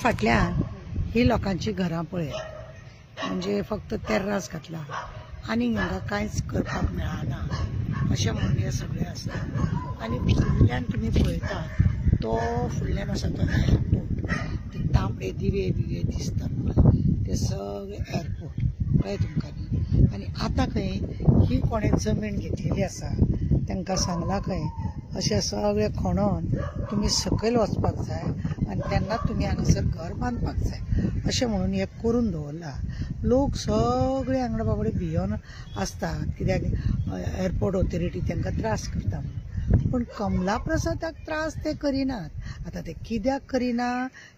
फाटल्यान ही लोकांची घरां पळय, म्हणजे फक्त तेर्रास घातला आनी हांगा कांयच करपाक मेळना अशें म्हणून हे सगळे आसा। आनी फुडल्यान तुमी पळयता तो फुडल्यान आसा तो एअरपोर्ट, ते तांबडे दिवे बिवे दिसतात पळय ते सगळे एअरपोर्ट कळ्ळें तुमकां न्ही। आनी आतां खंय ही कोणे जमीन घेतलेली आसा तांकां सांगला खंय अशें सगळे खणून तुमी सकयल वचपाक जाय आनी तेन्नाच तुमी हांगासर घर बांदपाक जाय अशें म्हणून हे करून दवरला। लोक सगळे हांगा बाबडे भियोन आसतात कित्याक एअरपोर्ट ऑथॉरिटी तांकां त्रास करता म्हणून, पूण कमला प्रसादाक त्रास ते करिनात। आतां ते कित्याक करिना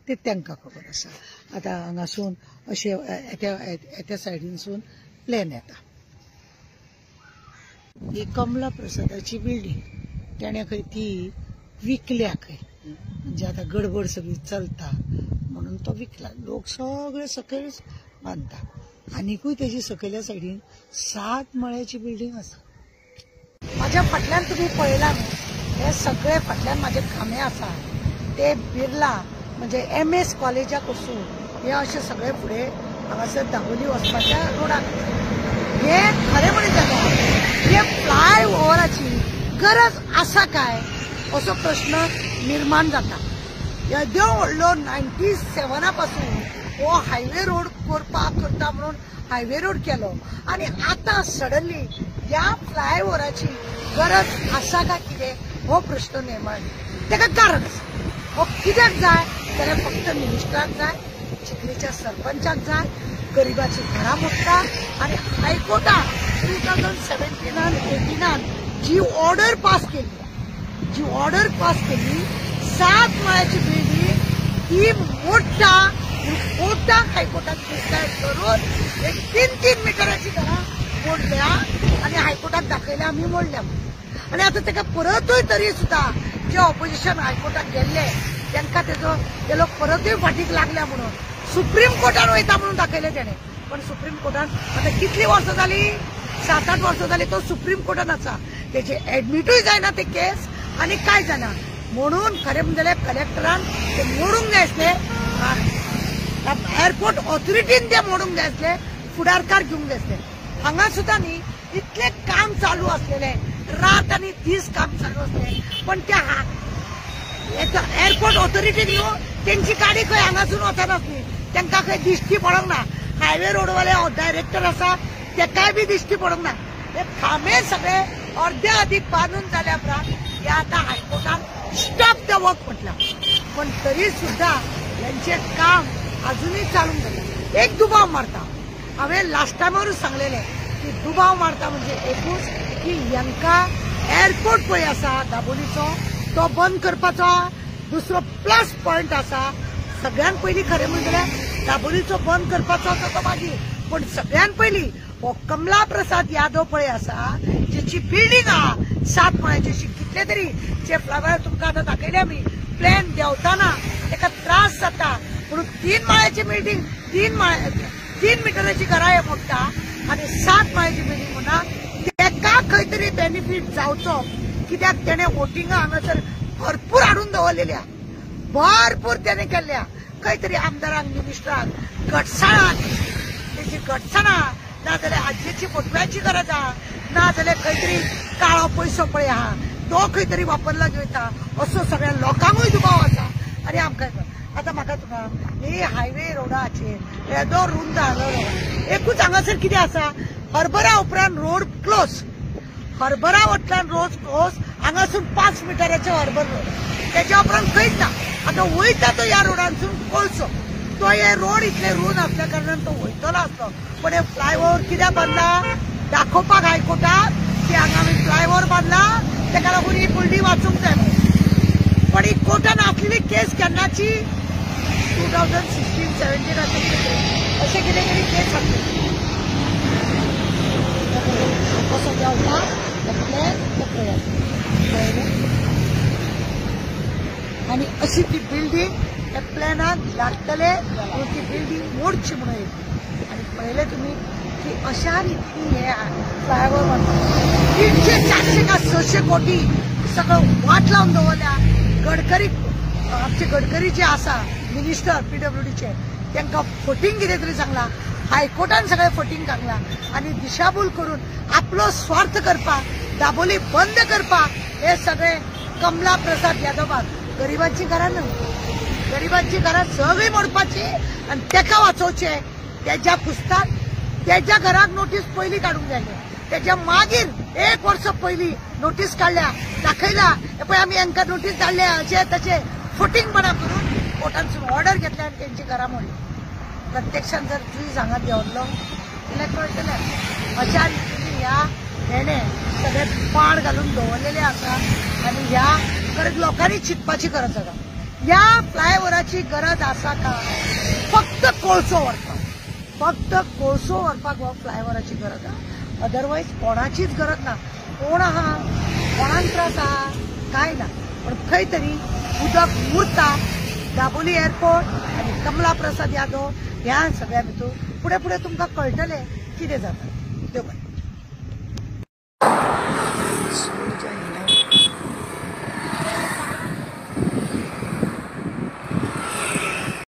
ते तांकां खबर आसा। आतां हांगासून अशें एत्या सायडीनसून प्लेन येता, ही कमला प्रसादाची बिल्डींग तेणे खंय ती विकल्या खंय, म्हणजे आतां गडबड सगळी चलता म्हणून तो विकला। लोक सगळे सकयल बांदता। आनीकूय तेजी सकयल्या सायडीन 7 माळ्याची बिल्डींग आसा। म्हाज्या फाटल्यान तुमी पळयला न्हू, हे सगळे फाटल्यान म्हाजे खांबे आसा ते बिर्ला म्हणजे MS कॉलेजाक वचून हे अशे सगळे फुडें हांगासर दाबोली वचपाच्या रोडाक। हे खरें म्हणून जाल्यार हे फ्लायओव्हराची गरज आसा काय असो प्रश्न निर्माण जाता। येदो व्हडलो 97 पासून हो हायवे रोड करता म्हणून हायवे रोड केलो आनी आतां सडनली ह्या फ्लायओव्हराची गरज आसा काय कितें हो प्रश्न निर्माण ताका कारण आसा। हो कित्याक जाय जाल्यार फक्त मिनिस्टराक जाय, चिखलीच्या सरपंचाक जाय, गरिबाची घरां मोडटा आनी हायकोर्टान 2017-18 जी ऑर्डर पास केली 7 माळ्याची बिल्डींग ती मोडटा कोर्टाक हायकोर्टात डिसायड करून 3-3 मिटराची घरां मोडल्या आनी हायकोर्टाक दाखयल्या आमी मोडल्या म्हणून। आनी आतां ताका परतूय तरी सुद्दां जे ऑपोजिशन हायकोर्टाक गेल्ले तांकां ते लोक परतूय फाटीक लागल्या म्हणून सुप्रीम कोर्टान वयता म्हणून दाखयले तेणें, पण सुप्रीम कोर्टान आतां कितली वर्सां जाली, 7-8 वर्सां जाली तो सुप्रीम कोर्टान आसा। तेचे एडमिटूय जायना ते केस आनी कांय जायना म्हणून खरें म्हणजे जाल्यार कलेक्टरान ते मोडूंक जाय आसले, एअरपोर्ट ऑथॉरिटीन ते मोडूंक जाय आसले, फुडारकार घेवंक जाय आसले। हांगा सुद्दां न्ही इतले काम चालू आसलेले, रात आनी दीस काम चालू आसले, पण त्या एअरपोर्ट ऑथॉरिटीन न्हू तेंची गाडी खंय हांगासून वचनासली, तांकां खंय दिश्टी पडोंक ना। हायवे रोडवाले डायरेक्टर आसा तेकाय बी दिश्टी पडोंक ना। हे खांबे सगळे अर्धे अदीक बांदून जाल्या उपरांत हे आतां हायकोर्टान स्टॉप द वर्क म्हटलां, पण तरी सुद्दां यांचे काम अजूनही चालून जालें। एक दुबाव मारता, हांवें लास्ट टायमारूच सांगलेलें की दुबाव मारता म्हणजे एकूच की हांकां एअरपोर्ट पळय आसा दाबोलीचो तो बंद करपाचो दुसरो प्लस पॉयंट आसा। सगळ्यान पयलीं खरें म्हणजे जाल्यार दाबोलीचो बंद करपाचो तो मागीर, पण सगळ्यान पयलीं हो कमला प्रसाद यादव पळय आसा जेची बिल्डींग आहा 7 माळ्याची, कितले तरी जे फ्लावर तुमकां आतां दाखयले आमी प्लेन देंवताना ताका त्रास जाता म्हणून 3 माळ्याची बिल्डींग 3 मिटराची घरां हे मोडटा आनी 7 माळ्याची बिल्डींग म्हणा ताका खंय तरी बेनिफीट जावचो कित्याक तेणें वोटिंगां हांगासर भरपूर हाडून दवरलेल्या, भरपूर तेणें केल्ल्या। खंय तरी आमदारांक मिनिस्टरांक घटसाण तेची घटसाणां ना जाल्यार आजयेची फोटव्याची गरज आहा, ना जाल्यार खंय तरी काळो पयसो पळय आहा तो खंय तरी वापरला वयता असो सगळ्या लोकांकूय दुबाव आसा। आनी आमकां आतां म्हाका तुका ही हायवे रोडाचेर येदो रुंद आसलो एकूच हांगासर कितें आसा, हरभरा उपरांत रोड क्लोज, हरभरा वटल्यान रोड क्लोज, हांगासून 5 मिटराचो हरभर रोड, तेच्या उपरांत खंयच ना। आतां वयता तो ह्या रोडांसून कोळसो, तो हे रोड इतले रूंद आसल्या कारणान तो वयतलो आसलो, पण हे फ्लायओव्हर कित्याक बांदला दाखोवपाक हायकोर्टाक की हांगा आमी फ्लायओव्हर बांदला ताका लागून ही बिल्डींग वाचूंक जाय म्हणून। पण ही कोर्टान आसलेली केस केन्नाची 2016-17 अशें कितें तरी केस आसली। कसो देंवता आनी अशी ती बिल्डींग त्या प्लॅनाक धाडटले म्हणून ती बिल्डींग मोडची म्हणून येतली। आनी पळयलें तुमी की अशा रितीन हे फ्लायओव्हर बांदता 300-400 का 600 कोटी सगळं वाट लावन दवरल्या। गडकरी आमचे गडकरी जे आसा मिनिस्टर PWDचे त्यांना फटींग कितें तरी सांगला, हायकोर्टान सगळे फटींग सांगला आणि दिशाभूल करून आपलो स्वार्थ करपाक, दाबोली बंद करपाक हे सगळे कमला प्रसाद यादवाक गरिबांची घरां न्हय, गरिबांची घरां सगळी मोडपाची आणि तेका वाचोवचे. त्याच्या पुस्ताक त्याच्या घराक नोटीस पयली काढूंक जाय, त्याच्या मागीर 1 वर्ष पयली नोटीस काढल्या, दाखयला पळय आमी हांकां नोटीस धाडल्या अशें तशें फटींगपणा करून कोर्टानसून ऑर्डर घेतल्या आनी तेंची घरां मोडली. प्रत्यक्षान जर तुवें हांगा देंवल्लो जाल्यार कळटलें. अशा रितीन ह्या हेणे सगळे पाड घालून दवरलेले आसा आनी ह्या गरज लोकांनी चिंतपाची गरज आसा. ह्या फ्लायओव्हराची गरज आसा काय? फक्त कोळसो व्हरपाक, फक्त कोळसो व्हरपाक हो फ्लायओव्हराची गरज आहा. अदरवायज कोणाचीच गरज ना. कोण आहा, कोणाक त्रास आहा काय ना. पण खंय तरी उदक उरता. दाबोली एअरपोर्ट आणि कमला प्रसाद यादव ह्या सगळ्या भितर फुडें फुडें तुमकां कळटलें कितें जाता. देव बरें.